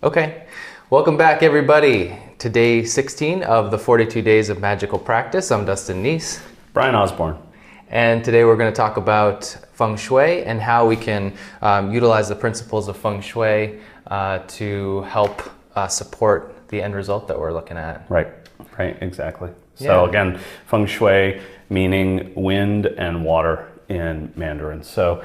Okay, welcome back everybody to day 16 of the 42 days of magical practice. I'm Dustin Neese. Brian Osborne. And today we're going to talk about feng shui and how we can utilize the principles of feng shui to help support the end result that we're looking at. Right, exactly. So again, feng shui meaning wind and water in Mandarin. So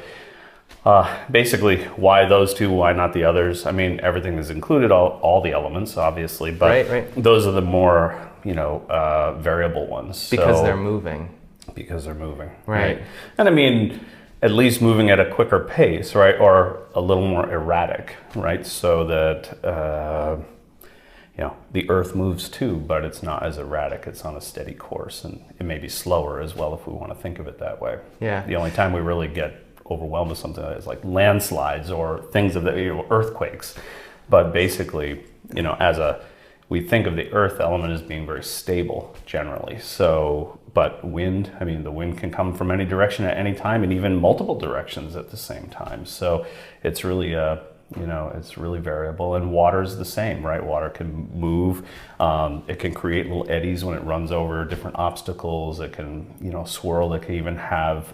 basically, why those two, why not the others? I mean, everything is included, all the elements, obviously, but those are the more, variable ones. Because they're moving. Because they're moving. Right. And I mean, at least moving at a quicker pace, right? Or a little more erratic, right? So that, the earth moves too, but it's not as erratic. It's on a steady course, and it may be slower as well if we want to think of it that way. Yeah. The only time we really get overwhelmed with something is like landslides or things of the earthquakes. But basically, we think of the earth element as being very stable generally. So, but wind, I mean, the wind can come from any direction at any time, and even multiple directions at the same time. So it's really it's really variable. And water is the same, right? Water can move. It can create little eddies when it runs over different obstacles. It can, swirl. It can even have,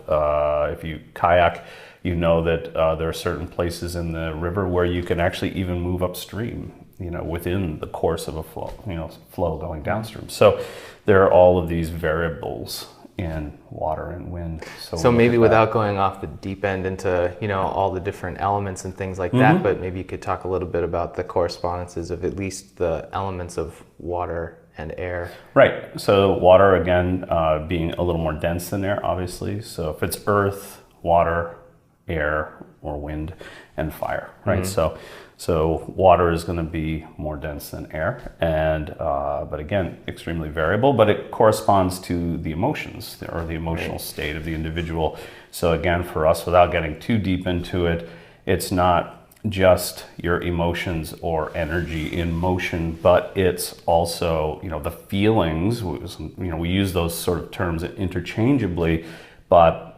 if you kayak, that there are certain places in the river where you can actually even move upstream, within the course of a flow going downstream. So there are all of these variables in water and wind. So maybe without going off the deep end into, all the different elements and things like that, but maybe you could talk a little bit about the correspondences of at least the elements of water and air. Right. So water, again, being a little more dense than air, obviously. So if it's earth, water, air, or wind, and fire, right? So water is going to be more dense than air, and but again, extremely variable, but it corresponds to the emotions or the emotional state of the individual. So again, for us, without getting too deep into it, it's not just your emotions or energy in motion, but it's also, the feelings. We use those sort of terms interchangeably, but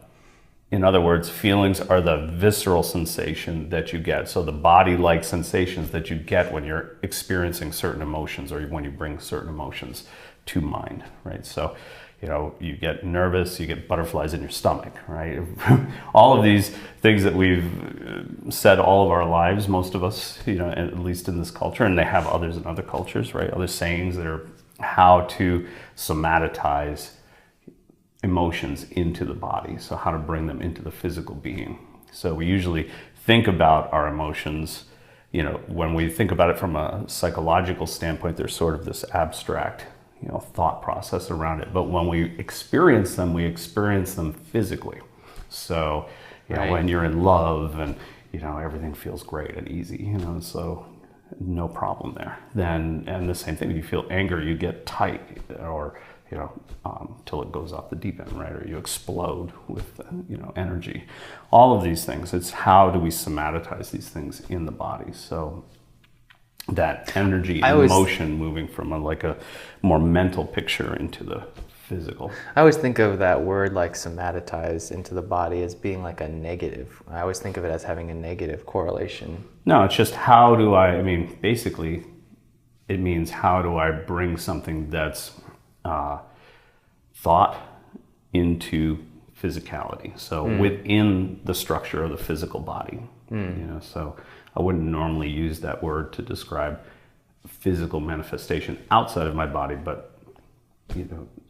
in other words, feelings are the visceral sensation that you get. So the body-like sensations that you get when you're experiencing certain emotions or when you bring certain emotions to mind, right? So, you get nervous, you get butterflies in your stomach, right? All of these things that we've said all of our lives, most of us, at least in this culture, and they have others in other cultures, right? Other sayings that are how to somatize emotions into the body, so how to bring them into the physical being. So we usually think about our emotions, when we think about it from a psychological standpoint, there's sort of this abstract, thought process around it. But when we experience them physically. So, when you're in love and, everything feels great and easy, so no problem there. Then, and the same thing, if you feel anger, you get tight or, till it goes off the deep end, right? Or you explode with, energy. All of these things, it's how do we somatize these things in the body? So that energy and motion moving from a more mental picture into the physical. I always think of that word like somatize into the body as being like a negative. I always think of it as having a negative correlation. No, it's just basically it means how do I bring something that's thought into physicality. So within the structure of the physical body, so I wouldn't normally use that word to describe physical manifestation outside of my body, but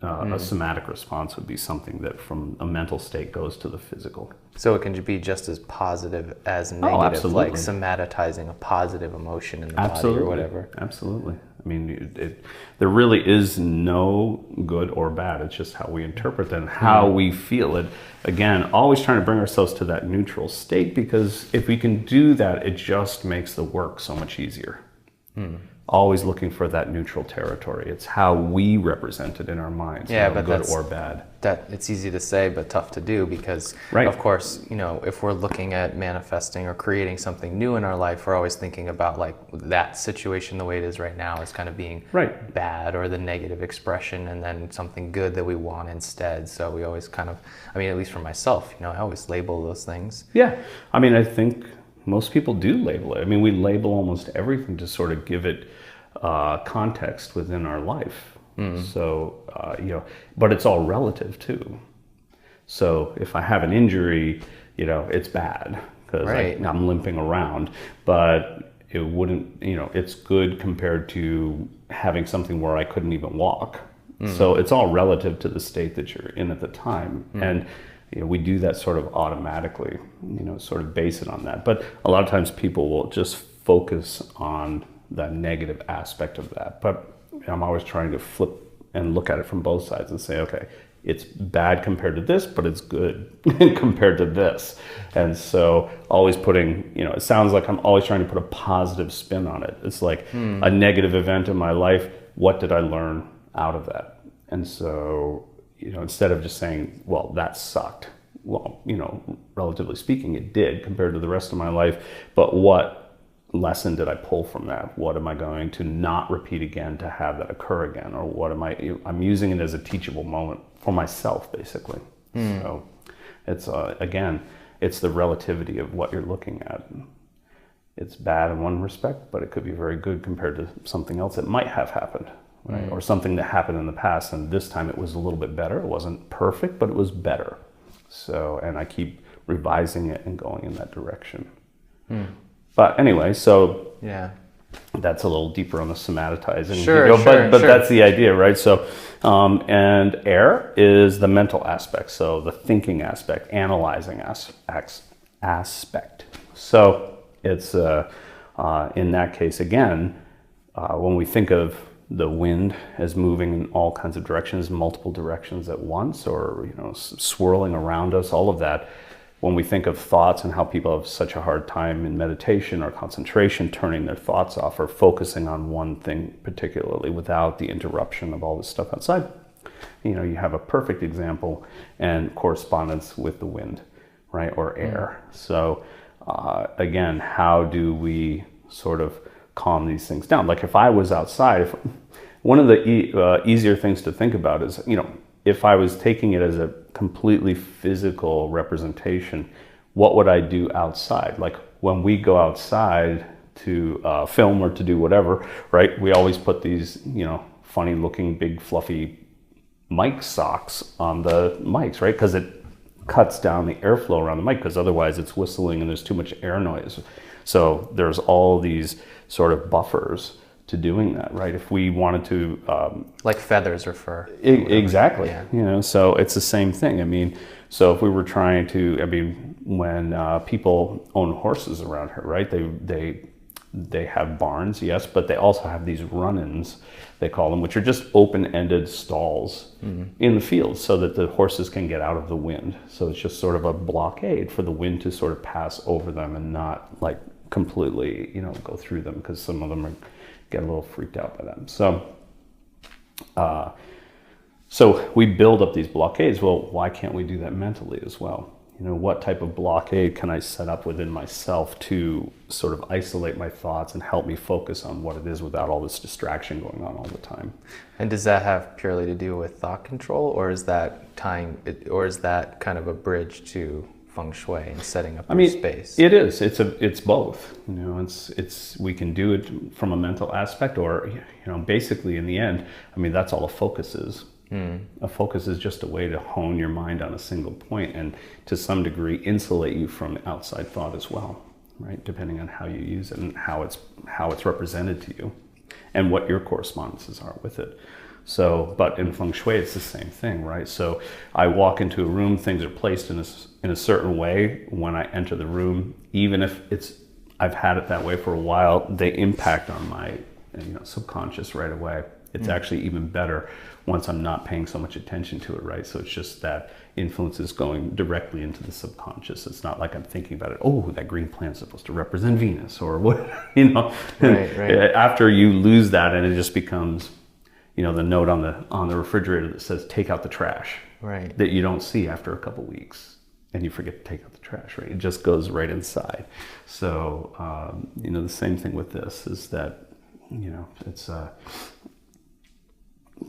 a somatic response would be something that from a mental state goes to the physical. So it can be just as positive as negative, like somatizing a positive emotion in the body or whatever. Absolutely. I mean, there really is no good or bad. It's just how we interpret it and how we feel it. Again, always trying to bring ourselves to that neutral state, because if we can do that, it just makes the work so much easier. Always looking for that neutral territory. It's how we represent it in our minds, but good or bad. That it's easy to say, but tough to do, because of course, if we're looking at manifesting or creating something new in our life, we're always thinking about like that situation the way it is right now as kind of being bad or the negative expression, and then something good that we want instead. So we always kind of, at least for myself, I always label those things. Yeah, I think most people do label it. I mean, we label almost everything to sort of give it context within our life. So, but it's all relative too. So if I have an injury, it's bad because I'm limping around, but it wouldn't, it's good compared to having something where I couldn't even walk. So it's all relative to the state that you're in at the time. And we do that sort of automatically, sort of base it on that. But a lot of times people will just focus on the negative aspect of that. But I'm always trying to flip and look at it from both sides and say, okay, it's bad compared to this, but it's good compared to this. And so always putting, it sounds like I'm always trying to put a positive spin on it. It's like a negative event in my life. What did I learn out of that? And so, instead of just saying, well, that sucked. Well, relatively speaking, it did compared to the rest of my life. But what lesson did I pull from that? What am I going to not repeat again to have that occur again? Or what I'm using it as a teachable moment for myself, basically. So it's, again, it's the relativity of what you're looking at. It's bad in one respect, but it could be very good compared to something else that might have happened. Right? Or something that happened in the past, and this time it was a little bit better. It wasn't perfect, but it was better. So, and I keep revising it and going in that direction. But anyway, so that's a little deeper on the somatizing. But that's the idea, right? So, and air is the mental aspect, so the thinking aspect, analyzing aspect. So it's in that case again, when we think of the wind as moving in all kinds of directions, multiple directions at once, or swirling around us, all of that. When we think of thoughts and how people have such a hard time in meditation or concentration, turning their thoughts off or focusing on one thing particularly without the interruption of all this stuff outside, you have a perfect example and correspondence with the wind, right, or air. So again, how do we sort of calm these things down? Like if I was outside, one of the easier things to think about is, if I was taking it as a completely physical representation, what would I do outside? Like when we go outside to film or to do whatever, right? We always put these, funny looking big fluffy mic socks on the mics, right? Because it cuts down the airflow around the mic, because otherwise it's whistling and there's too much air noise. So there's all these sort of buffers to doing that, right? If we wanted to... like feathers or fur. Exactly. Yeah. So it's the same thing. I mean, so if we were trying to, when people own horses around here, right? They have barns, yes, but they also have these run-ins, they call them, which are just open-ended stalls in the field so that the horses can get out of the wind. So it's just sort of a blockade for the wind to sort of pass over them and not like completely, go through them, because some of them get a little freaked out by them. So we build up these blockades. Well, why can't we do that mentally as well? What type of blockade can I set up within myself to sort of isolate my thoughts and help me focus on what it is without all this distraction going on all the time? And does that have purely to do with thought control, or is that kind of a bridge to feng shui and setting up your space? It is. It's both. It's we can do it from a mental aspect, or basically in the end, that's all a focus is. A focus is just a way to hone your mind on a single point and to some degree insulate you from outside thought as well, right? Depending on how you use it and how it's represented to you and what your correspondences are with it. So, but in feng shui, it's the same thing, right? So I walk into a room, things are placed in a certain way. When I enter the room, even if I've had it that way for a while, they impact on my subconscious right away. It's actually even better once I'm not paying so much attention to it, right? So it's just that influence is going directly into the subconscious. It's not like I'm thinking about it, oh, that green plant's supposed to represent Venus or what, Right. After you lose that and it just becomes, the note on the refrigerator that says, take out the trash, right? That you don't see after a couple weeks and you forget to take out the trash, right? It just goes right inside. So, the same thing with this is that, it's,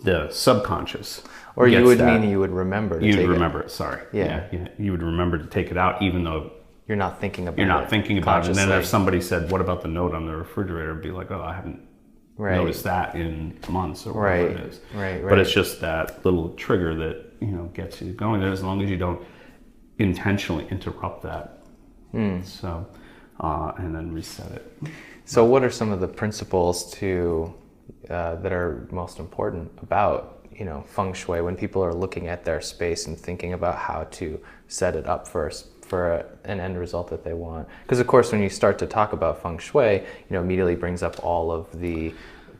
the subconscious. Or you would remember to take it. You'd remember it, sorry. Yeah. You would remember to take it out, even though you're not thinking about it. You're not thinking about it. And then if somebody said, what about the note on the refrigerator? It'd be like, oh, I haven't noticed that in months or whatever it is. But it's just that little trigger that, you know, gets you going there, as long as you don't intentionally interrupt that. So, and then reset it. So what are some of the principles that are most important about, you know, feng shui when people are looking at their space and thinking about how to set it up for an end result that they want? Because of course, when you start to talk about feng shui, you know, immediately brings up all of the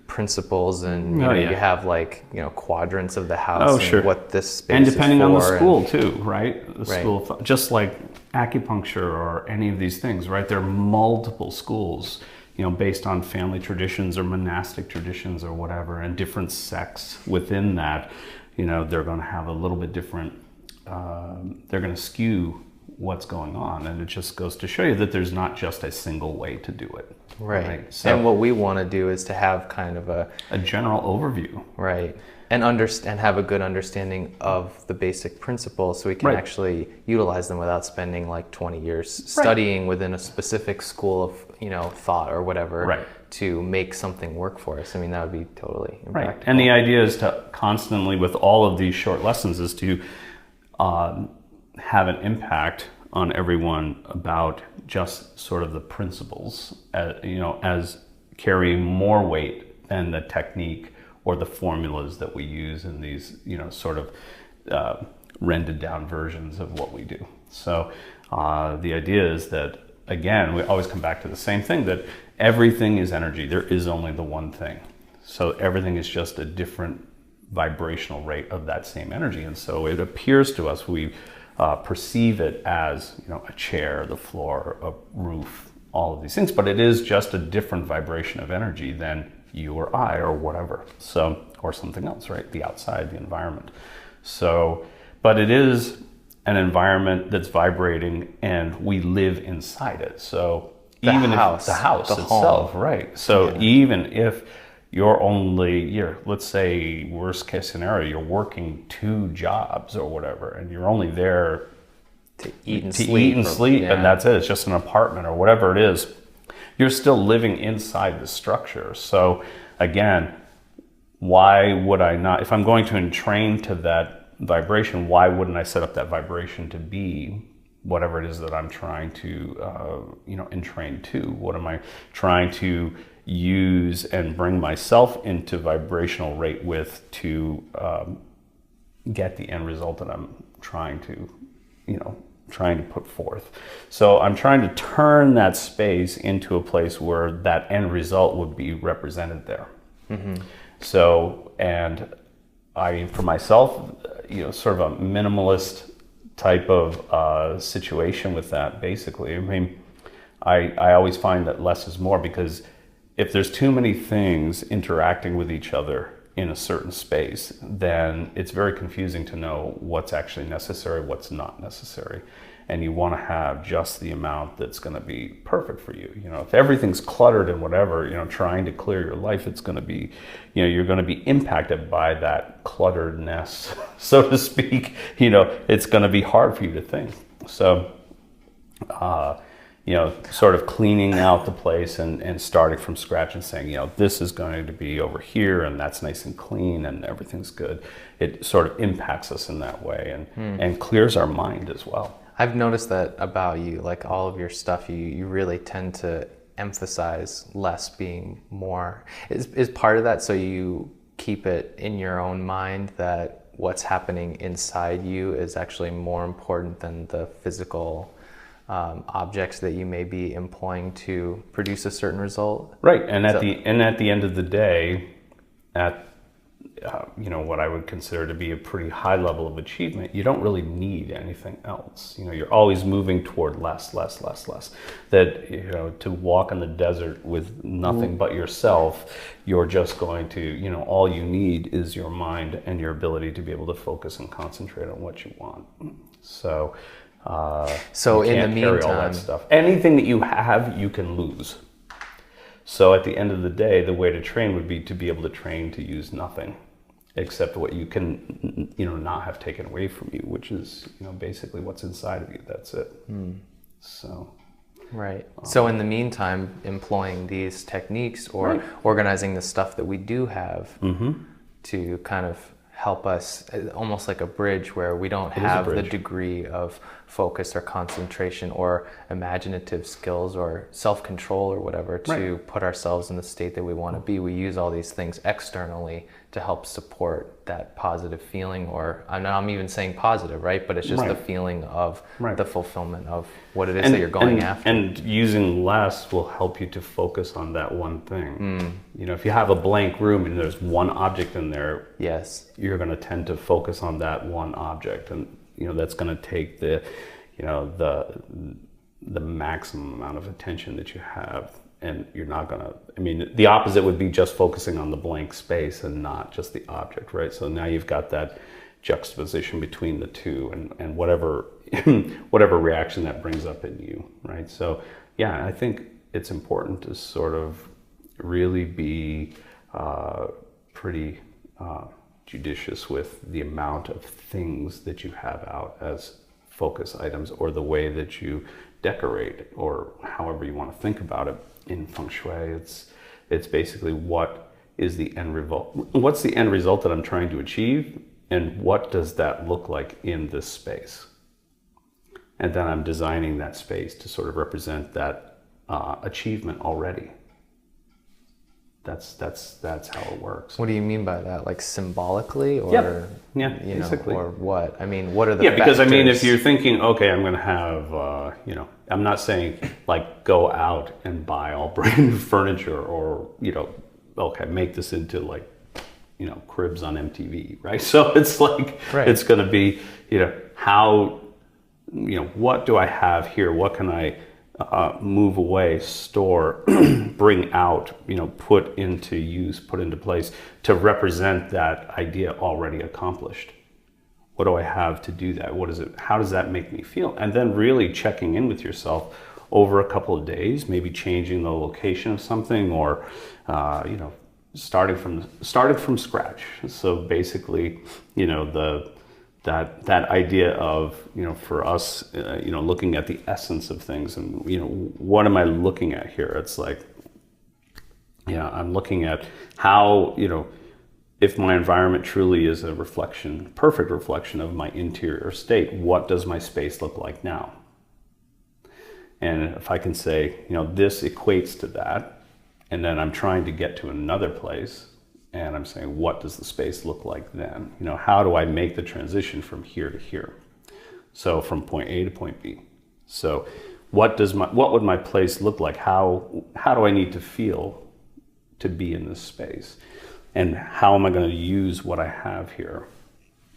principles, and you have, like, you know, quadrants of the house and what this space and depending is for, on the school too, right? The school, just like acupuncture or any of these things, right? There are multiple schools, you know, based on family traditions or monastic traditions or whatever, and different sects within that. You know, they're going to have a little bit different. They're going to skew what's going on, and it just goes to show you that there's not just a single way to do it. Right. So, and what we want to do is to have kind of a general overview. Right. And have a good understanding of the basic principles, so we can actually utilize them without spending like 20 years studying within a specific school of, you know, thought or whatever to make something work for us. I mean, that would be totally impractical. Right. And the idea is to constantly, with all of these short lessons, is to have an impact on everyone about just sort of the principles, you know, as carrying more weight than the technique or the formulas that we use in these, you know, sort of rendered down versions of what we do. So the idea is that, again, we always come back to the same thing, that everything is energy. There is only the one thing. So everything is just a different vibrational rate of that same energy. And so it appears to us, we perceive it as, you know, a chair, the floor, a roof, all of these things, but it is just a different vibration of energy than you or I or whatever. So, or something else, right? The outside, the environment. So, but it is an environment that's vibrating, and we live inside it. So the house itself, home. Right? So even if let's say worst case scenario, you're working 2 jobs or whatever, and you're only there to eat and sleep, and that's it. It's just an apartment or whatever it is. You're still living inside the structure. So again, why would I not, if I'm going to entrain to that vibration, why wouldn't I set up that vibration to be whatever it is that I'm trying to, you know, entrain to? What am I trying to use and bring myself into vibrational rate with to get the end result that I'm trying to, you know, trying to put forth. So I'm trying to turn that space into a place where that end result would be represented there. So, and for myself, you know, sort of a minimalist type of situation with that, basically. I mean, I always find that less is more, because if there's too many things interacting with each other in a certain space, then it's very confusing to know what's actually necessary, what's not necessary. And you want to have just the amount that's going to be perfect for you. You know, if everything's cluttered and whatever, you know, trying to clear your life, it's going to be, you know, you're going to be impacted by that clutteredness, so to speak. You know, it's going to be hard for you to think. So, you know, sort of cleaning out the place and starting from scratch and saying, you know, this is going to be over here, and that's nice and clean and everything's good. It sort of impacts us in that way, and clears our mind as well. I've noticed that about you, like all of your stuff, you really tend to emphasize less being more. Is part of that so you keep it in your own mind that what's happening inside you is actually more important than the physical objects that you may be employing to produce a certain result? Right, and at the end of the day, you know, what I would consider to be a pretty high level of achievement, you don't really need anything else. You know, you're always moving toward less. That, you know, to walk in the desert with nothing but yourself, you're just going to, you know, all you need is your mind and your ability to be able to focus and concentrate on what you want. So in the meantime, all that stuff. Anything that you have, you can lose. So at the end of the day, the way to train would be to be able to train to use nothing except what you can, you know, not have taken away from you, which is, you know, basically what's inside of you. That's it. So. Right. So in the meantime, employing these techniques or organizing the stuff that we do have to kind of help us, almost like a bridge where we don't have the degree of focus or concentration or imaginative skills or self-control or whatever to put ourselves in the state that we want to be. We use all these things externally to help support that positive feeling, or I'm even saying positive, right? But it's just the feeling of the fulfillment of what it is that you're going after. And using less will help you to focus on that one thing. You know, if you have a blank room and there's one object in there, you're going to tend to focus on that one object, and you know that's going to take the, you know, the maximum amount of attention that you have. And you're not gonna, I mean, the opposite would be just focusing on the blank space and not just the object, right? So now you've got that juxtaposition between the two, and whatever whatever reaction that brings up in you, right? So yeah, I think it's important to sort of really be pretty judicious with the amount of things that you have out as focus items, or the way that you decorate, or however you want to think about it. In feng shui, it's basically what is the end result? What's the end result that I'm trying to achieve, and what does that look like in this space? And then I'm designing that space to sort of represent that achievement already. That's how it works. What do you mean by that? Like symbolically, or yeah, you know, basically. or what? I mean, what are the because factors? I mean, if you're thinking, okay, I'm going to have, you know, I'm not saying like go out and buy all brand new furniture, or you know, okay, make this into like, you know, Cribs on MTV, right? So it's like it's going to be, you know, how, you know, what do I have here? What can I move away, store, bring out, you know, put into use, put into place to represent that idea already accomplished? What do I have to do that? What is it? How does that make me feel? And then really checking in with yourself over a couple of days, maybe changing the location of something, or you know, starting from scratch. So basically, you know, that idea of, you know, for us, you know, looking at the essence of things, and you know, what am I looking at here? It's like, yeah, I'm looking at how, you know, if my environment truly is a reflection, perfect reflection of my interior state, what does my space look like now? And if I can say, you know, this equates to that, and then I'm trying to get to another place, and I'm saying, what does the space look like then? You know, how do I make the transition from here to here? So from point A to point B. So what would my place look like? How do I need to feel to be in this space? And how am I going to use what I have here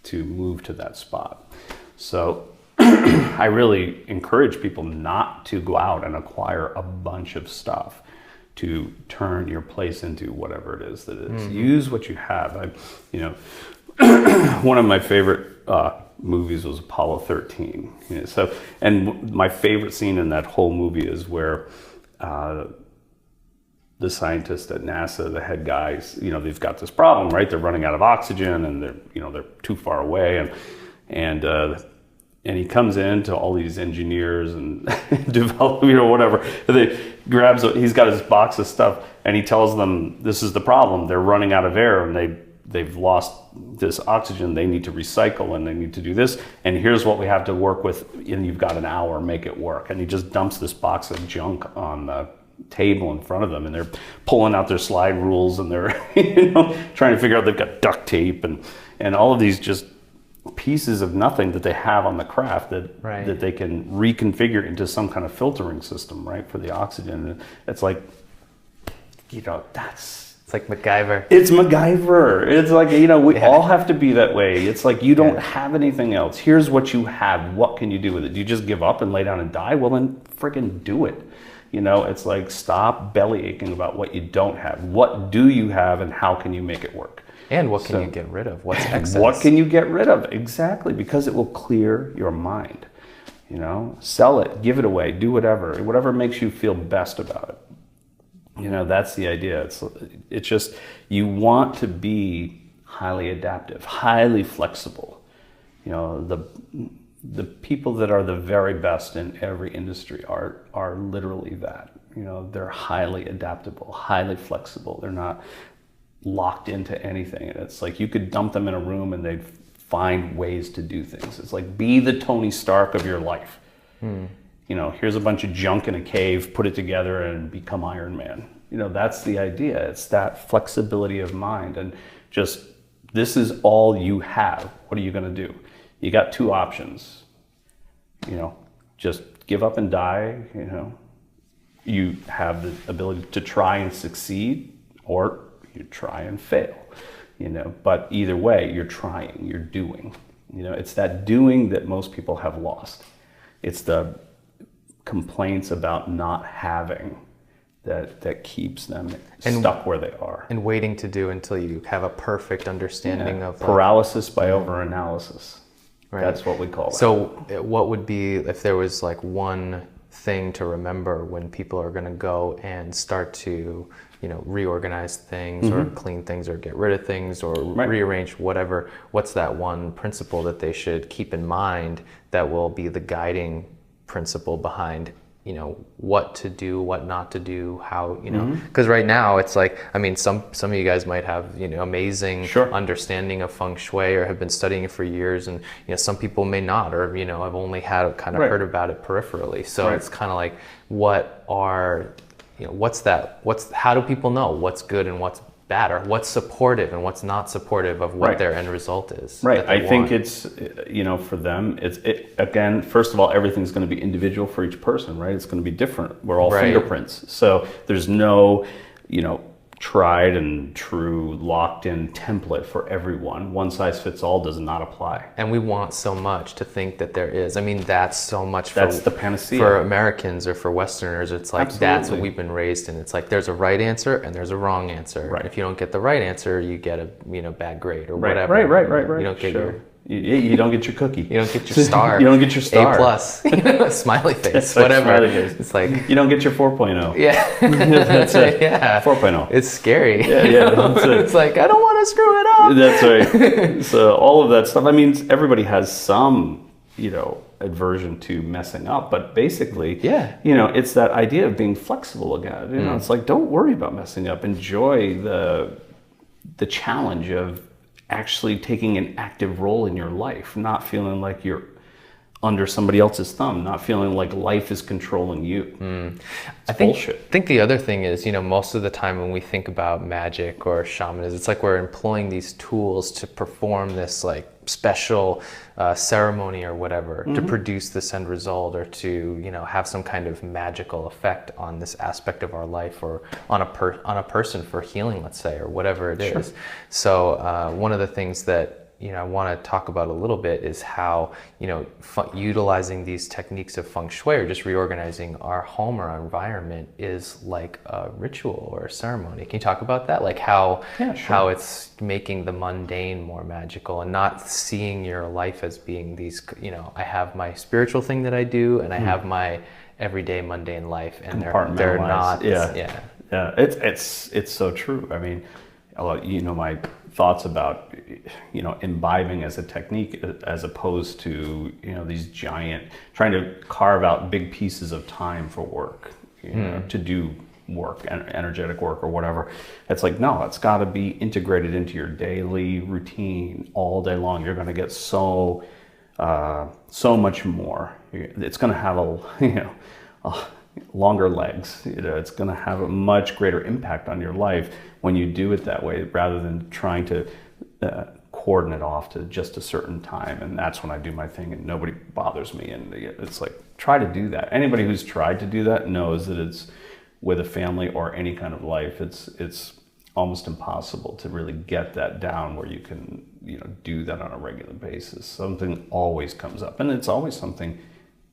to move to that spot? So I really encourage people not to go out and acquire a bunch of stuff to turn your place into whatever it is that it is. Use what you have. You know, one of my favorite movies was Apollo 13. You know, so, and my favorite scene in that whole movie is where the scientists at NASA, the head guys, you know, they've got this problem, right? They're running out of oxygen, and they're too far away, and he comes in to all these engineers and develop, you know, whatever. And he's got his box of stuff, and he tells them this is the problem. They're running out of air, and they've lost this oxygen. They need to recycle, and they need to do this. And here's what we have to work with. And you've got an hour, make it work. And he just dumps this box of junk on the table in front of them, and they're pulling out their slide rules, and they're, you know, trying to figure out, they've got duct tape and all of these just pieces of nothing that they have on the craft that they can reconfigure into some kind of filtering system, right, for the oxygen. And it's like, you know, it's like MacGyver. It's MacGyver. It's like, you know, we all have to be that way. It's like, you don't have anything else. Here's what you have. What can you do with it? Do you just give up and lay down and die? Well, then freaking do it. You know, it's like, stop belly aching about what you don't have. What do you have, and how can you make it work? And what can you get rid of? What's excess? What can you get rid of? Exactly, because it will clear your mind. You know, sell it, give it away, do whatever makes you feel best about it. You know, that's the idea. It's just, you want to be highly adaptive, highly flexible. You know, the people that are the very best in every industry are literally that. You know, they're highly adaptable, highly flexible. They're not locked into anything. And it's like you could dump them in a room and they'd find ways to do things. It's like, be the Tony Stark of your life. You know, here's a bunch of junk in a cave, put it together and become Iron Man. You know, that's the idea. It's that flexibility of mind, and just, this is all you have. What are you going to do? You got two options. You know, just give up and die. You know, you have the ability to try and succeed, or you try and fail. You know, but either way, you're trying, you're doing. You know, it's that doing that most people have lost. It's the complaints about not having that keeps them stuck where they are. And waiting to do until you have a perfect understanding of... Paralysis by overanalysis. Right. That's what we call it. So what would be, if there was like one thing to remember when people are going to go and start to, you know, reorganize things or clean things or get rid of things or rearrange whatever, what's that one principle that they should keep in mind that will be the guiding principle behind, you know, what to do, what not to do, how, you know, because right now it's like, I mean, some of you guys might have, you know, amazing understanding of feng shui or have been studying it for years, and, you know, some people may not, or, you know, I've only had kind of heard about it peripherally. So it's kind of like, what are, you know, how do people know what's good and what's bad, or what's supportive and what's not supportive of what their end result is? I think it's, you know, for them, again, first of all, everything's going to be individual for each person, right? It's going to be different. We're all fingerprints. So there's no, you know, tried and true locked in template for everyone. One size fits all does not apply. And we want so much to think that there is. I mean, that's so much that's the panacea for Americans or for Westerners. It's like, that's what we've been raised in. It's like, there's a right answer and there's a wrong answer. If you don't get the right answer, you get a, you know, bad grade or whatever. Right. You don't get your... You don't get your cookie. You don't get your star. You don't get your star. A+. Smiley face, whatever. Smiley face. It's like, you don't get your 4.0. Yeah. That's it. Yeah. 4.0. It's scary. Yeah. That's it. It's like, I don't want to screw it up. That's right. So all of that stuff, I mean, everybody has some, you know, aversion to messing up, but basically, you know, it's that idea of being flexible again. You know, it's like, don't worry about messing up. Enjoy the challenge of actually taking an active role in your life, not feeling like you're under somebody else's thumb, not feeling like life is controlling you. I think the other thing is, you know, most of the time when we think about magic or shamanism, it's like we're employing these tools to perform this like special ceremony or whatever to produce this end result, or to, you know, have some kind of magical effect on this aspect of our life, or on a person for healing, let's say, or whatever it is. So one of the things that, you know, I want to talk about a little bit is how, you know, utilizing these techniques of feng shui, or just reorganizing our home or our environment, is like a ritual or a ceremony. Can you talk about that? Like how it's making the mundane more magical, and not seeing your life as being these, you know, I have my spiritual thing that I do, and I have my everyday mundane life, and they're not. It's so true. I mean, you know, my thoughts about, you know, imbibing as a technique, as opposed to, you know, these giant, trying to carve out big pieces of time for work, you know, to do work, energetic work or whatever. It's like, no, it's got to be integrated into your daily routine all day long. You're going to get so much more. It's going to have longer legs. You know, it's going to have a much greater impact on your life when you do it that way, rather than trying to cordon it off to just a certain time. And that's when I do my thing and nobody bothers me. And it's like, try to do that. Anybody who's tried to do that knows that it's, with a family or any kind of life, it's almost impossible to really get that down where you can, you know, do that on a regular basis. Something always comes up, and it's always something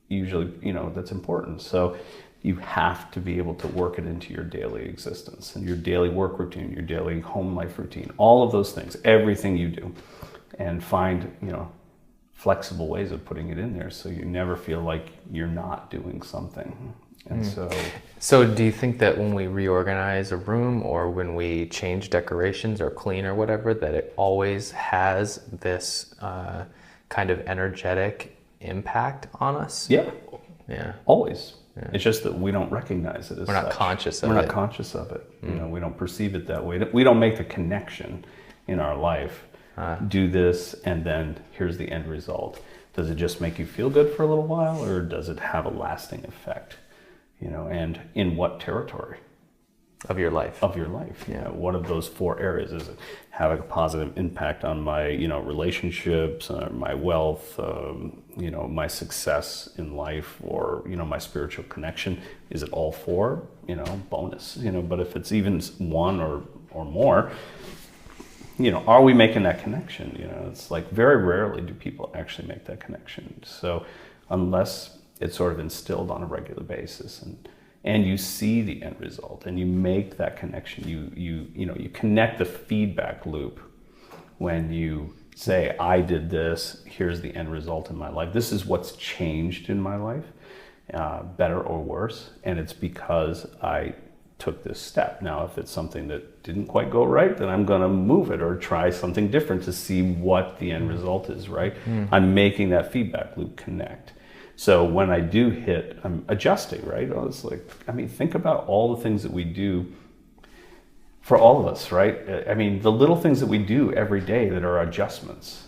usually, you know, that's important. So you have to be able to work it into your daily existence and your daily work routine, your daily home life routine, all of those things, everything you do, and find, you know, flexible ways of putting it in there so you never feel like you're not doing something. And so do you think that when we reorganize a room, or when we change decorations or clean or whatever, that it always has this kind of energetic impact on us? Yeah. Yeah. Always. Yeah. It's just that we don't recognize it as We're not such. conscious of it. We're not conscious of it. You know, we don't perceive it that way. We don't make the connection in our life. Do this, and then here's the end result. Does it just make you feel good for a little while, or does it have a lasting effect? You know, and in what territory? Of your life. Of your life. Yeah. What of those 4 areas is it having a positive impact on my, you know, relationships, my wealth, you know, my success in life, or, you know, my spiritual connection? Is it all 4? You know, bonus. You know, but if it's even 1 or more, you know, are we making that connection? You know, it's like very rarely do people actually make that connection. So unless it's sort of instilled on a regular basis, and you see the end result, and you make that connection, you know, you connect the feedback loop when you say, I did this, here's the end result in my life. This is what's changed in my life, better or worse, and it's because I took this step. Now, if it's something that didn't quite go right, then I'm gonna move it or try something different to see what the end result is, right? I'm making that feedback loop connect. So when I do hit, I'm adjusting, right? It's like, I mean, think about all the things that we do for all of us, right? I mean, the little things that we do every day that are adjustments.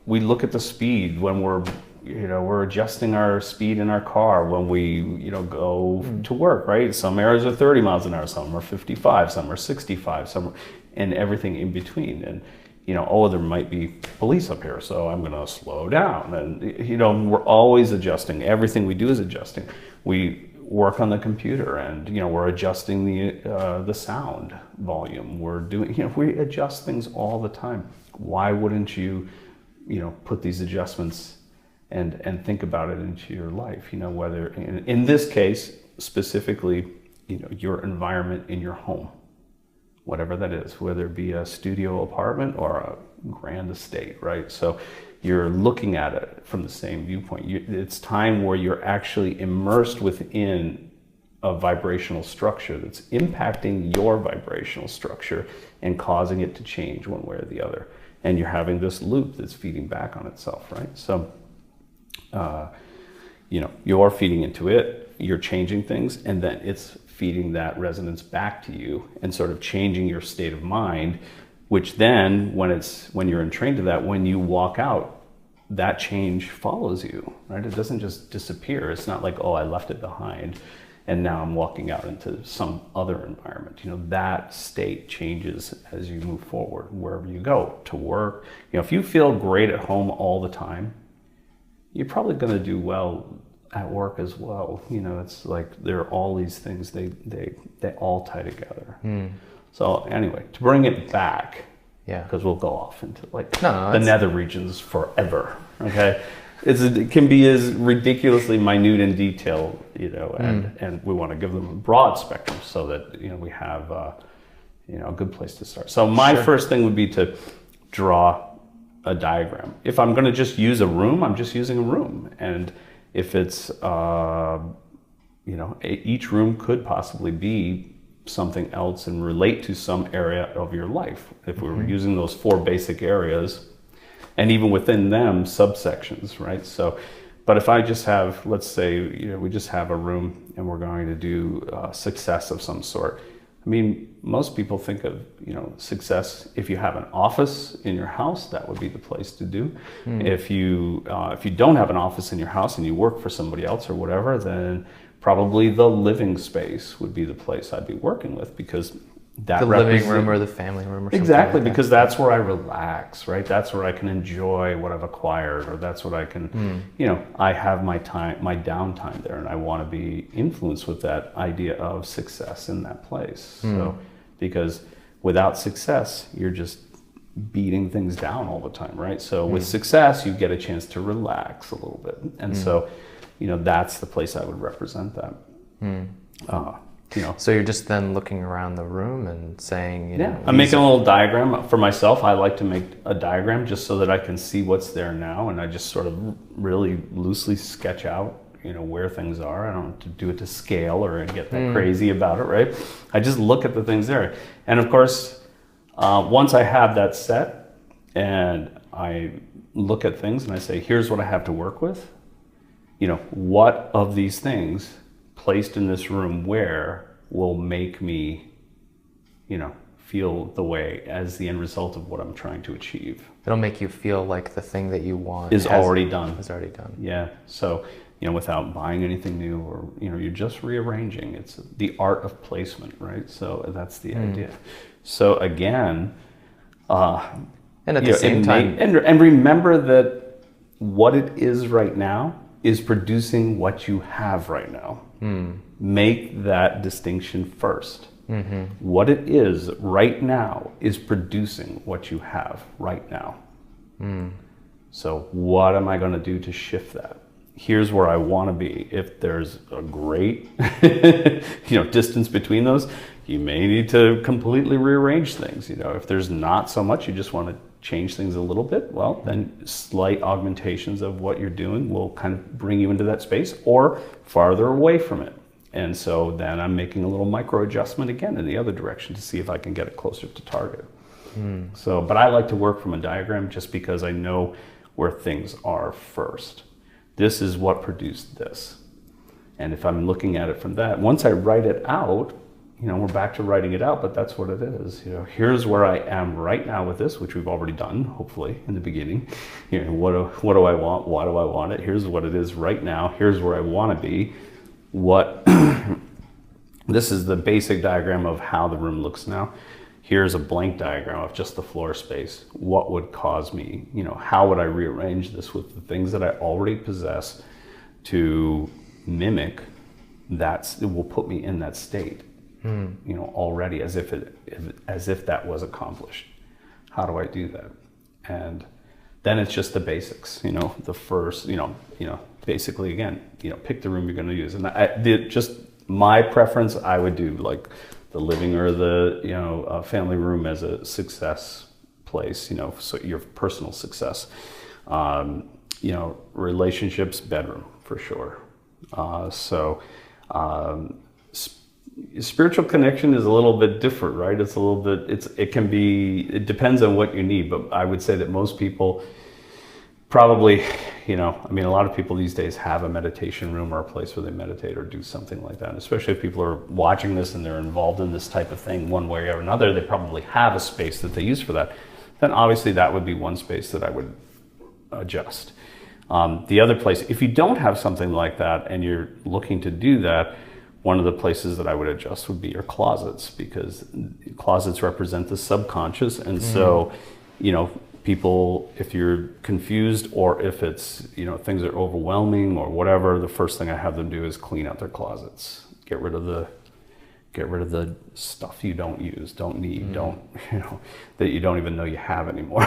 We look at the speed when we're adjusting our speed in our car when we, you know, go to work, right? Some areas are 30 miles an hour, some are 55, some are 65, and everything in between. And, you know, oh, there might be police up here, so I'm gonna slow down. And, you know, we're always adjusting. Everything we do is adjusting. We work on the computer, and, you know, we're adjusting the sound volume. We're doing, you know, we adjust things all the time. Why wouldn't you, you know, put these adjustments and think about it into your life? You know, whether in this case specifically, you know, your environment in your home, whatever that is, whether it be a studio apartment or a grand estate, right? So you're looking at it from the same viewpoint. It's time where you're actually immersed within a vibrational structure that's impacting your vibrational structure and causing it to change one way or the other. And you're having this loop that's feeding back on itself, right? So, you know, you're feeding into it, you're changing things, and then it's feeding that resonance back to you and sort of changing your state of mind, which then when you're entrained to that, when you walk out, that change follows you, right? It doesn't just disappear. It's not like, oh, I left it behind and now I'm walking out into some other environment. You know, that state changes as you move forward, wherever you go, to work. You know, if you feel great at home all the time, you're probably going to do well at work as well. You know, it's like there are all these things, they all tie together. So anyway, to bring it back, because we'll go off into like the nether regions forever, okay? It can be as ridiculously minute in detail, you know, and we want to give them a broad spectrum so that, you know, we have, you know, a good place to start. So my first thing would be to draw a diagram. If I'm going to just use a room, I'm just using a room. And if it's, you know, each room could possibly be something else and relate to some area of your life. If we were using those 4 basic areas, and even within them, subsections, right? So, but if I just have, let's say, you know, we just have a room and we're going to do success of some sort. I mean, most people think of, you know, success. If you have an office in your house, that would be the place to do. If you don't have an office in your house and you work for somebody else or whatever, then probably the living space would be the place I'd be working with, because that the living room or the family room or something. Exactly, like because that's where I relax, right? That's where I can enjoy what I've acquired, or that's what I can, you know, I have my time, my downtime there, and I want to be influenced with that idea of success in that place. So, because without success, you're just beating things down all the time, right? So with success, you get a chance to relax a little bit. And so, you know, that's the place I would represent that. You know. So you're just then looking around the room and saying, you know, I'm making a little diagram for myself. I like to make a diagram just so that I can see what's there now, and I just sort of really loosely sketch out, you know, where things are. I don't have to do it to scale or get that crazy about it, right? I just look at the things there. And of course, once I have that set, and I look at things and I say, here's what I have to work with. What of these things placed in this room where will make me, feel the way as the end result of what I'm trying to achieve. It'll make you feel like the thing that you want is already done. Is already done. Yeah. So, without buying anything new, or, you're just rearranging. It's the art of placement, right? So that's the idea. So again, and at the same time, and remember that what it is right now is producing what you have right now. Make that distinction first. What it is right now is producing what you have right now. So what am I going to do to shift that? Here's where I want to be. If there's a great distance between those, you may need to completely rearrange things. If there's not so much, you just want to change things a little bit, well, then slight augmentations of what you're doing will kind of bring you into that space or farther away from it. And so then I'm making a little micro adjustment again in the other direction to see if I can get it closer to target. So, but I like to work from a diagram just because I know where things are first. This is what produced this. And if I'm looking at it from that, once I write it out, we're back to writing it out, but that's what it is. Here's where I am right now with this, which we've already done, hopefully, in the beginning. What do I want? Why do I want it? Here's what it is right now. Here's where I want to be. This is the basic diagram of how the room looks now. Here's a blank diagram of just the floor space. What would cause me, how would I rearrange this with the things that I already possess to mimic that? It will put me in that state, already as if that was accomplished. How do I do that? And then it's just the basics, the first, basically again, pick the room you're going to use. And just my preference, I would do like the living or the family room as a success place, so your personal success. Relationships, bedroom for sure. Spiritual connection is a little bit different, right? It's a little bit, it depends on what you need, but I would say that most people probably, a lot of people these days have a meditation room or a place where they meditate or do something like that. Especially if people are watching this and they're involved in this type of thing one way or another, they probably have a space that they use for that. Then obviously that would be one space that I would adjust. The other place, if you don't have something like that and you're looking to do that, one of the places that I would adjust would be your closets, because closets represent the subconscious. And so, people, if you're confused or if it's, things are overwhelming or whatever, the first thing I have them do is clean out their closets. Get rid of the stuff you don't use, don't need, that you don't even know you have anymore.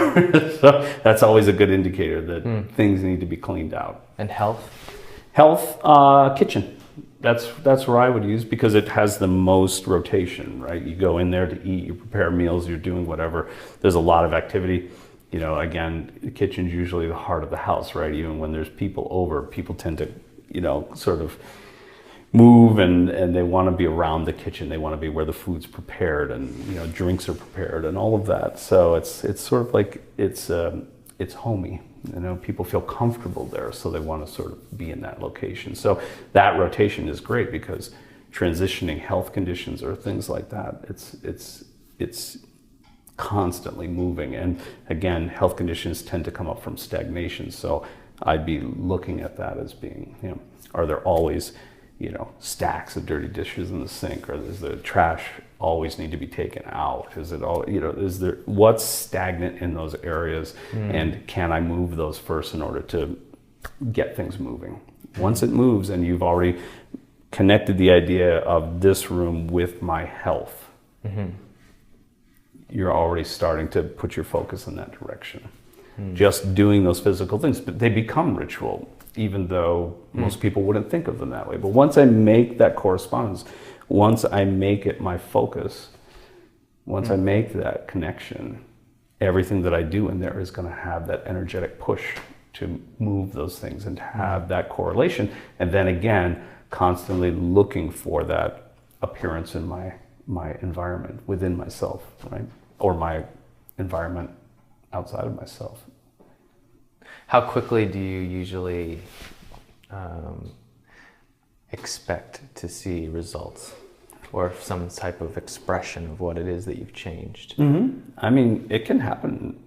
So that's always a good indicator that things need to be cleaned out. And health? Kitchen. That's where I would use, because it has the most rotation, right? You go in there to eat, you prepare meals, you're doing whatever. There's a lot of activity. Again, the kitchen's usually the heart of the house, right? Even when there's people over, people tend to, sort of move and they want to be around the kitchen. They want to be where the food's prepared and, drinks are prepared and all of that. So it's sort of like, it's homey. People feel comfortable there, so they want to sort of be in that location. So that rotation is great, because transitioning health conditions or things like that, it's constantly moving. And again, health conditions tend to come up from stagnation. So I'd be looking at that as being, are there always, stacks of dirty dishes in the sink, or does the trash always need to be taken out? Is it all, is there, what's stagnant in those areas? And can I move those first in order to get things moving? Once it moves and you've already connected the idea of this room with my health, you're already starting to put your focus in that direction. Just doing those physical things, but they become ritual, even though most people wouldn't think of them that way. But once I make that correspondence, once I make it my focus, once I make that connection, everything that I do in there is going to have that energetic push to move those things and to have that correlation. And then again, constantly looking for that appearance in my environment within myself, right? Or my environment outside of myself. How quickly do you usually expect to see results or some type of expression of what it is that you've changed? I mean, it can happen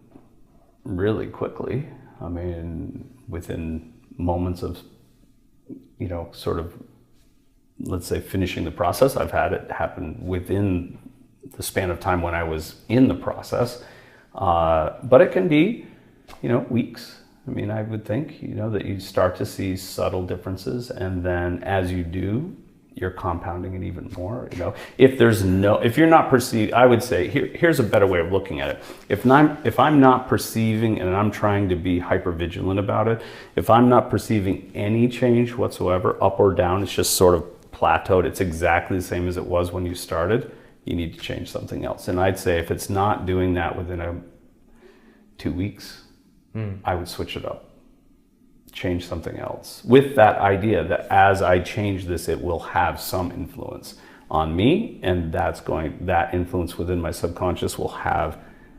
really quickly. I mean, within moments of, sort of, let's say, finishing the process. I've had it happen within the span of time when I was in the process. But it can be, weeks. I mean, I would think, that you start to see subtle differences, and then as you do, you're compounding it even more. If you're not perceiving, I would say, here's a better way of looking at it. If I'm not perceiving, and I'm trying to be hyper vigilant about it, if I'm not perceiving any change whatsoever, up or down, it's just sort of plateaued, it's exactly the same as it was when you started, you need to change something else. And I'd say if it's not doing that within 2 weeks, I would switch it up, change something else, with that idea that as I change this, it will have some influence on me, and that influence within my subconscious will have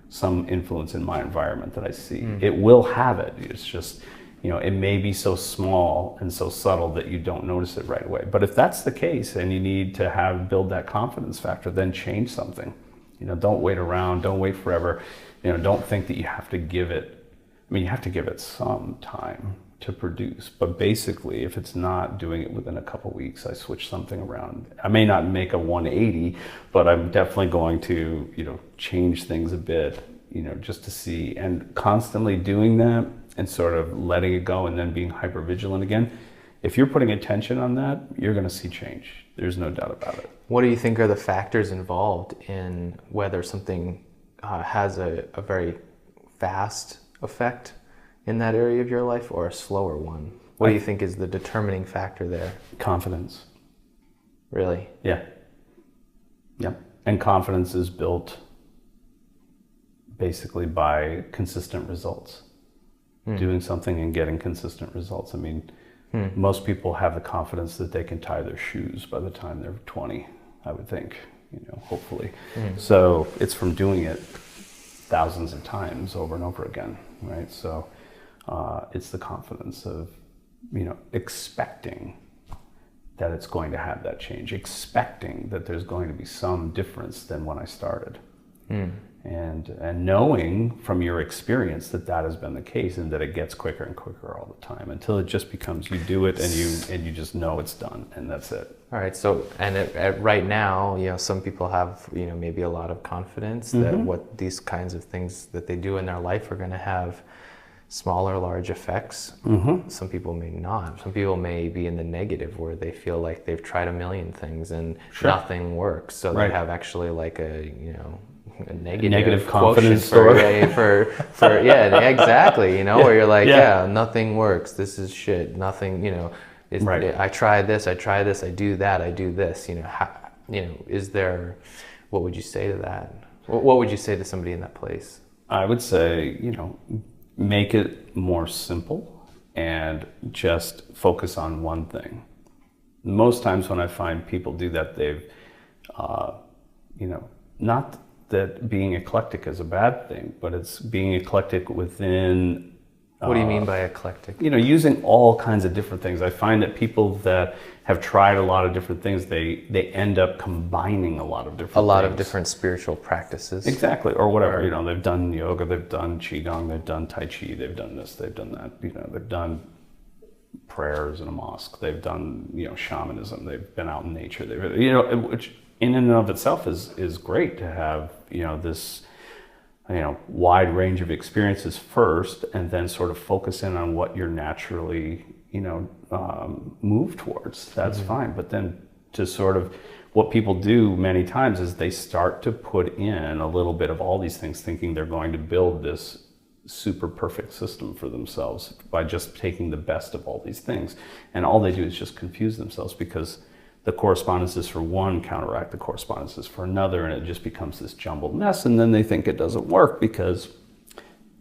some influence in my environment that I see. It will have it. It's just, it may be so small and so subtle that you don't notice it right away. But if that's the case and you need to build that confidence factor, then change something. Don't wait around, don't wait forever. Don't think that you have to give it, you have to give it some time to produce. But basically, if it's not doing it within a couple weeks, I switch something around. I may not make a 180, but I'm definitely going to, change things a bit, just to see. And constantly doing that and sort of letting it go and then being hyper vigilant again. If you're putting attention on that, you're going to see change. There's no doubt about it. What do you think are the factors involved in whether something has a very fast effect in that area of your life or a slower one? What do you think is the determining factor there? Confidence. Really? Yeah. Yep. And confidence is built basically by consistent results. Doing something and getting consistent results. I mean, most people have the confidence that they can tie their shoes by the time they're 20, I would think, hopefully. So it's from doing it thousands of times over and over again, right? So it's the confidence of, expecting that it's going to have that change, expecting that there's going to be some difference than when I started. And knowing from your experience that has been the case, and that it gets quicker and quicker all the time until it just becomes, you do it and you just know it's done, and that's it. All right. So, right now, some people have, maybe a lot of confidence that what these kinds of things that they do in their life are going to have small or large effects. Some people may not. Some people may be in the negative, where they feel like they've tried a million things and nothing works. So they have actually like a negative confidence story for yeah, exactly. Where you're like, nothing works. This is shit. Nothing. I try this. I do that. I do this. Is there? What would you say to that? What would you say to somebody in that place? I would say, make it more simple and just focus on one thing. Most times when I find people do that, they've, not that being eclectic is a bad thing, but it's being eclectic within. What do you mean by eclectic? Using all kinds of different things. I find that people that have tried a lot of different things, they end up combining a lot of different of different spiritual practices. Exactly, or whatever. They've done yoga, they've done qigong, they've done tai chi, they've done this, they've done that. They've done prayers in a mosque, they've done shamanism, they've been out in nature. Which in and of itself is great to have this wide range of experiences first, and then sort of focus in on what you're naturally move towards. That's fine. But then to sort of, what people do many times is they start to put in a little bit of all these things, thinking they're going to build this super perfect system for themselves by just taking the best of all these things, and all they do is just confuse themselves, because the correspondences for one counteract the correspondences for another, and it just becomes this jumbled mess, and then they think it doesn't work, because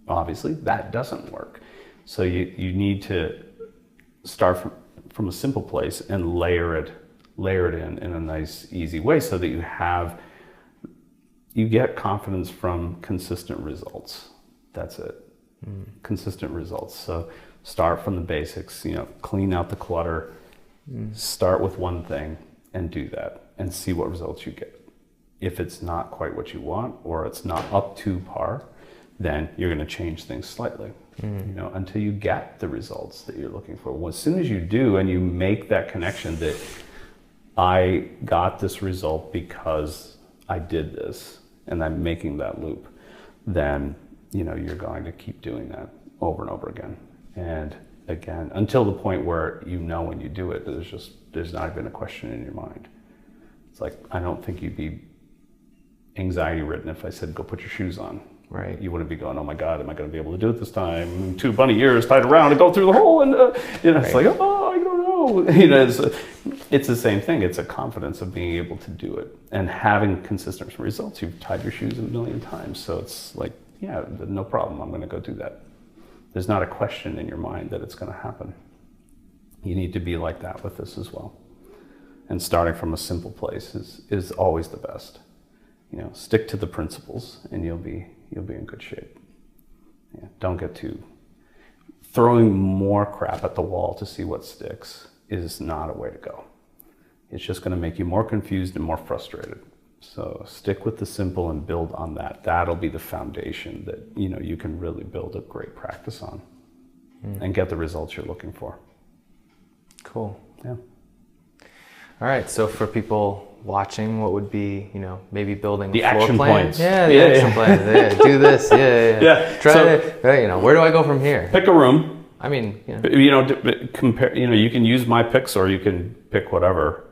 obviously that doesn't work. So you need to start from a simple place and layer it in a nice, easy way, so that you get confidence from consistent results. That's it. Consistent results. So start from the basics, clean out the clutter, start with one thing and do that and see what results you get. If it's not quite what you want or it's not up to par, then you're going to change things slightly, until you get the results that you're looking for. Well, as soon as you do and you make that connection that I got this result because I did this and I'm making that loop, then you're going to keep doing that over and over again. And again, until the point where when you do it, there's not even a question in your mind. It's like, I don't think you'd be anxiety ridden if I said, go put your shoes on. Right. You wouldn't be going, oh my God, am I going to be able to do it this time? 2 bunny ears tied around and go through the hole. And, it's like, oh, I don't know. It's the same thing. It's a confidence of being able to do it and having consistent results. You've tied your shoes a million times. So it's like, yeah, no problem. I'm going to go do that. There's not a question in your mind that it's going to happen. You need to be like that with this as well. And starting from a simple place is always the best. Stick to the principles and you'll be in good shape. Yeah, don't get too... Throwing more crap at the wall to see what sticks is not a way to go. It's just going to make you more confused and more frustrated. So stick with the simple and build on that. That'll be the foundation that you can really build a great practice on and get the results you're looking for. Cool. Yeah. All right. So for people watching, what would be, maybe building the floor action plan? points. Yeah, the action plans. Yeah, do this. Yeah. Try it. Where do I go from here? Pick a room. I mean, compare. You can use my picks or you can pick whatever.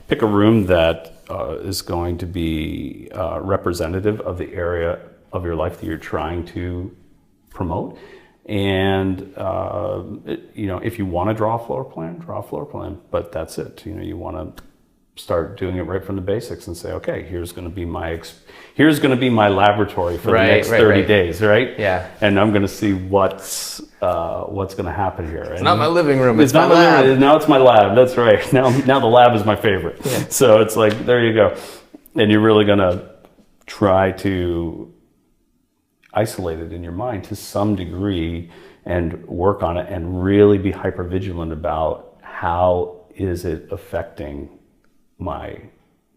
Pick a room that is going to be representative of the area of your life that you're trying to promote. And if you want to draw a floor plan, but that's it. You want to start doing it right from the basics and say, okay, here's going to be my laboratory for the next 30 days, right? Yeah. And I'm going to see what's going to happen here. It's not my living room. It's my lab. Now it's my lab. That's right. Now the lab is my favorite. Yeah. So it's like, there you go. And you're really going to try to isolate it in your mind to some degree and work on it and really be hyper vigilant about how is it affecting my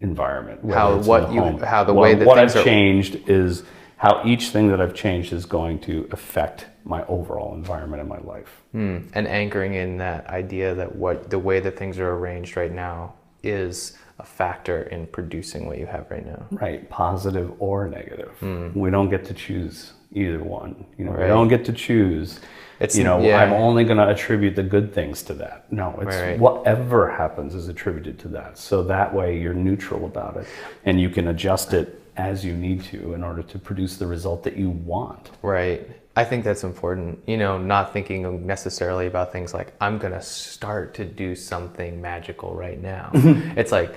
environment. What I've changed is how each thing that I've changed is going to affect my overall environment in my life. And anchoring in that idea that the way that things are arranged right now is a factor in producing what you have right now. Right, positive or negative. We don't get to choose either one. We don't get to choose. I'm only going to attribute the good things to that. No, it's whatever happens is attributed to that. So that way you're neutral about it and you can adjust it as you need to in order to produce the result that you want. Right. I think that's important, not thinking necessarily about things like, I'm going to start to do something magical right now. It's like,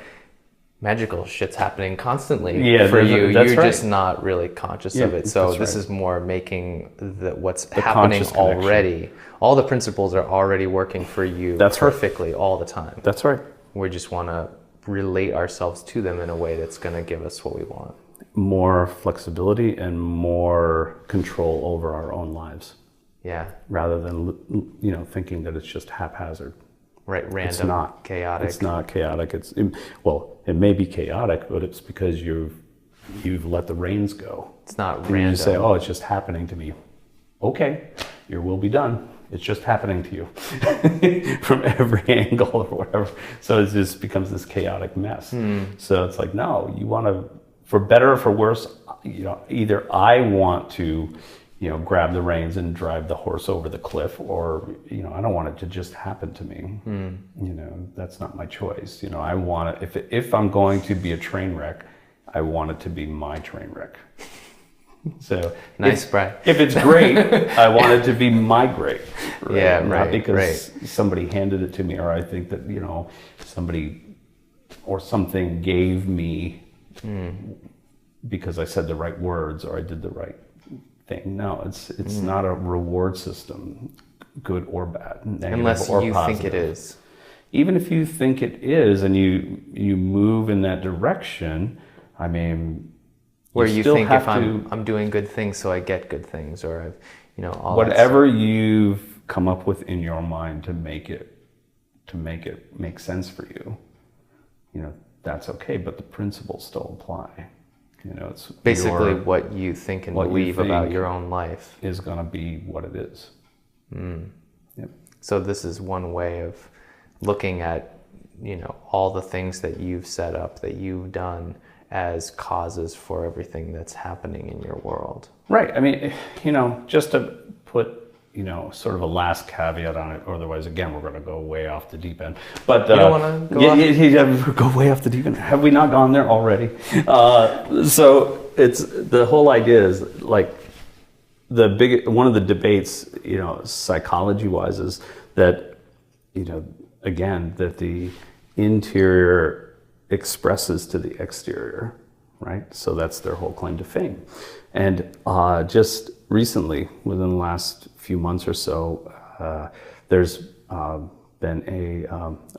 magical shit's happening constantly for you. You're just not really conscious of it. So this is more making what's happening already. All the principles are already working for you perfectly all the time. That's right. We just want to relate ourselves to them in a way that's going to give us what we want. More flexibility and more control over our own lives. Yeah. Rather than thinking that it's just haphazard. Right, random. It's not chaotic. It's not chaotic. It may be chaotic, but it's because you've let the reins go. It's not and random. You say, oh, it's just happening to me. Okay, your will be done. It's just happening to you from every angle or whatever. So it just becomes this chaotic mess. So it's like, no, you want to, for better or for worse, either I want to grab the reins and drive the horse over the cliff, or, I don't want it to just happen to me. That's not my choice. I want it, if I'm going to be a train wreck, I want it to be my train wreck. So nice, Brad. If it's great, I want it to be my great. Right? Yeah, not because somebody handed it to me, or I think that, somebody or something gave me because I said the right words or I did the right thing. No, it's not a reward system, good or bad, negative unless or you positive. think it is. Even if you think it is and you move in that direction, I mean, Where you think if I'm doing good things, so I get good things, or I've, all whatever you've come up with in your mind to make it make sense for you, that's okay. But the principles still apply. It's basically what you think and believe about your own life is going to be what it is. Yep. So this is one way of looking at, all the things that you've set up, that you've done as causes for everything that's happening in your world. Right. I mean, just to put, sort of a last caveat on it, or otherwise, again, we're going to go way off the deep end. But you don't want to go off? Go way off the deep end. Have we not gone there already? So it's the whole idea is like one of the debates, psychology-wise, is that, again, that the interior expresses to the exterior, right? So that's their whole claim to fame. And just recently, within the last few months or so, there's been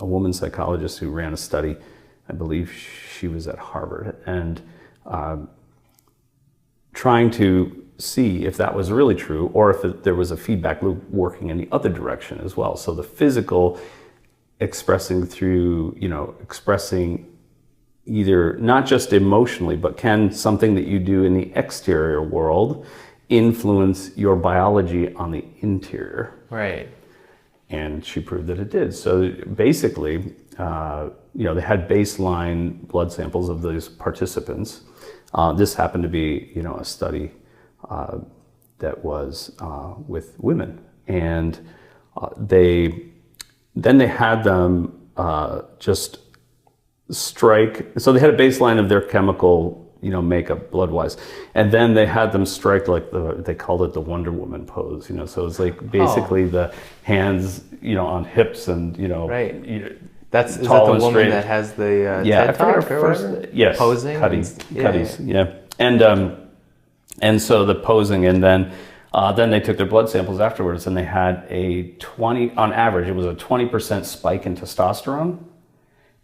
a woman psychologist who ran a study. I believe she was at Harvard, and trying to see if that was really true, or if there was a feedback loop working in the other direction as well. So the physical expressing through, expressing either not just emotionally, but can something that you do in the exterior world influence your biology on the interior? Right. And she proved that it did. So basically, they had baseline blood samples of those participants. This happened to be, a study that was with women, and they had them just strike. So they had a baseline of their chemical, makeup blood-wise, and then they had them strike like they called it the Wonder Woman pose. So it's like basically the hands, on hips, and right. Is that the woman that has the TED Talk or whatever? Yes, posing, Cuddy's, yeah. And so the posing, and then they took their blood samples afterwards, and they had on average, it was a 20% spike in testosterone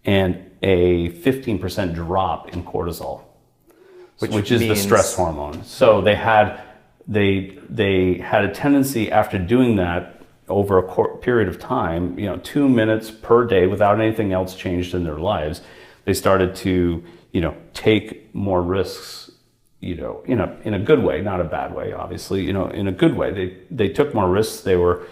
and a 15% drop in cortisol, which is the stress hormone. So they had a tendency, after doing that over a period of time, 2 minutes per day without anything else changed in their lives, they started to, take more risks, in a good way, not a bad way, obviously, in a good way. They took more risks. They were,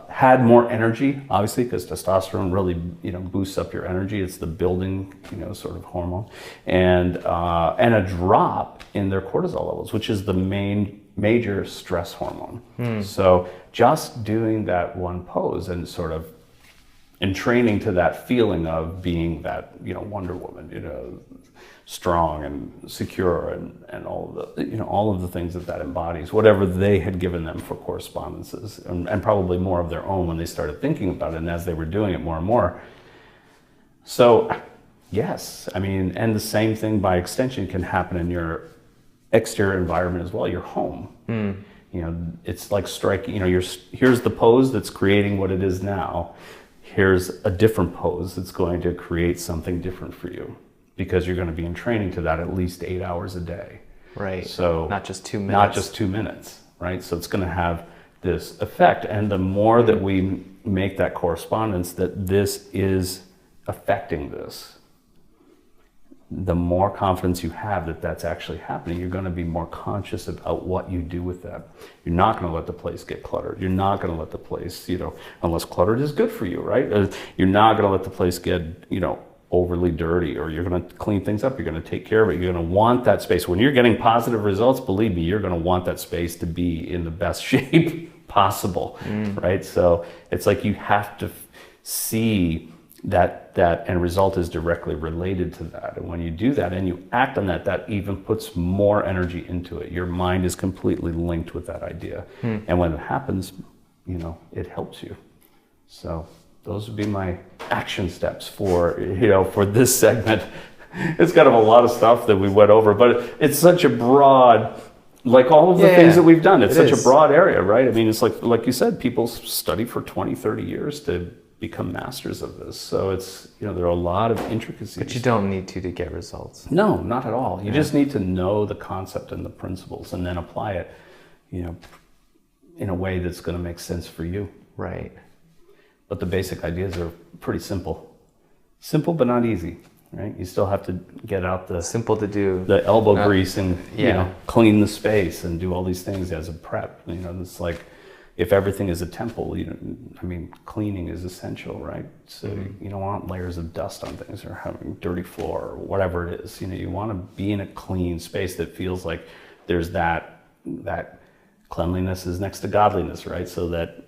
had more energy, obviously, because testosterone really, boosts up your energy. It's the building, sort of hormone, and a drop in their cortisol levels, which is the major stress hormone. So just doing that one pose and sort of entraining to that feeling of being that, Wonder Woman, strong and secure, and all of the things that embodies, whatever they had given them for correspondences, and probably more of their own when they started thinking about it, and as they were doing it more and more. So yes, I mean, and the same thing by extension can happen in your exterior environment as well, your home. It's like striking, here's the pose that's creating what it is now. Here's a different pose that's going to create something different for you, because you're going to be in training to that at least 8 hours a day. Right. So not just 2 minutes. Not just 2 minutes, right? So it's going to have this effect. And the more that we make that correspondence that this is affecting this, the more confidence you have that that's actually happening. You're going to be more conscious about what you do with that. You're not going to let the place get cluttered. You're not going to let the place, unless cluttered is good for you, right? You're not going to let the place get, overly dirty, or you're going to clean things up. You're going to take care of it. You're going to want that space. When you're getting positive results, believe me, you're going to want that space to be in the best shape possible, right? So it's like you have to see that end result is directly related to that. And when you do that and you act on that, that even puts more energy into it. Your mind is completely linked with that idea. And when it happens, it helps you. So those would be my action steps for this segment. It's kind of a lot of stuff that we went over, but it's such a broad, like all of the things that we've done, it's such a broad area, right? I mean, it's like you said, people study for 20, 30 years to become masters of this. So it's, there are a lot of intricacies. But you don't need to get results. No, not at all. You just need to know the concept and the principles and then apply it, in a way that's going to make sense for you. Right. But the basic ideas are pretty simple. Simple, but not easy, right? You still have to get out the... Simple to do. The elbow grease and, clean the space and do all these things as a prep. It's like, if everything is a temple, cleaning is essential, right? So you don't want layers of dust on things or having dirty floor or whatever it is. You want to be in a clean space that feels like there's that cleanliness is next to godliness, right? So that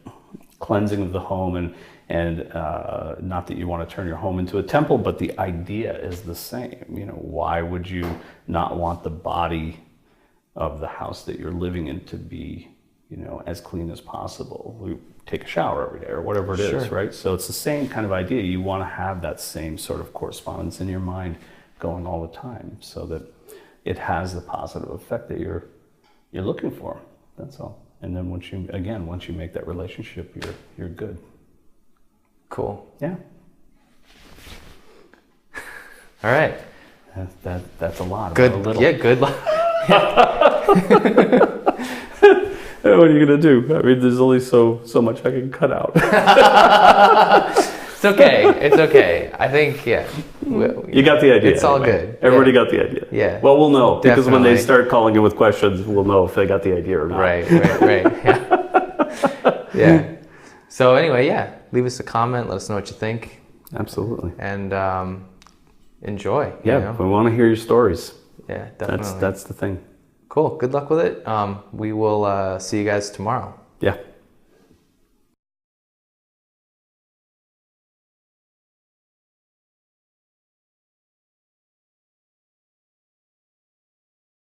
cleansing of the home and not that you want to turn your home into a temple, but the idea is the same. Why would you not want the body of the house that you're living in to be, as clean as possible? We take a shower every day or whatever it is, right? So it's the same kind of idea. You want to have that same sort of correspondence in your mind going all the time so that it has the positive effect that you're looking for. That's all. And then once you make that relationship, you're good. Cool. Yeah. All right. That's a lot. Good. A little. Yeah. Good luck. What are you gonna do? There's only so much I can cut out. It's okay. It's okay. I think you got the idea. It's all good. Everybody got the idea. Yeah. Well, we'll know because when they Definitely. start calling in with questions, we'll know if they got the idea or not. Right. Yeah. Yeah. So anyway, leave us a comment. Let us know what you think. Absolutely. And enjoy. Yeah, we want to hear your stories. Yeah, definitely. That's the thing. Cool. Good luck with it. We will see you guys tomorrow. Yeah.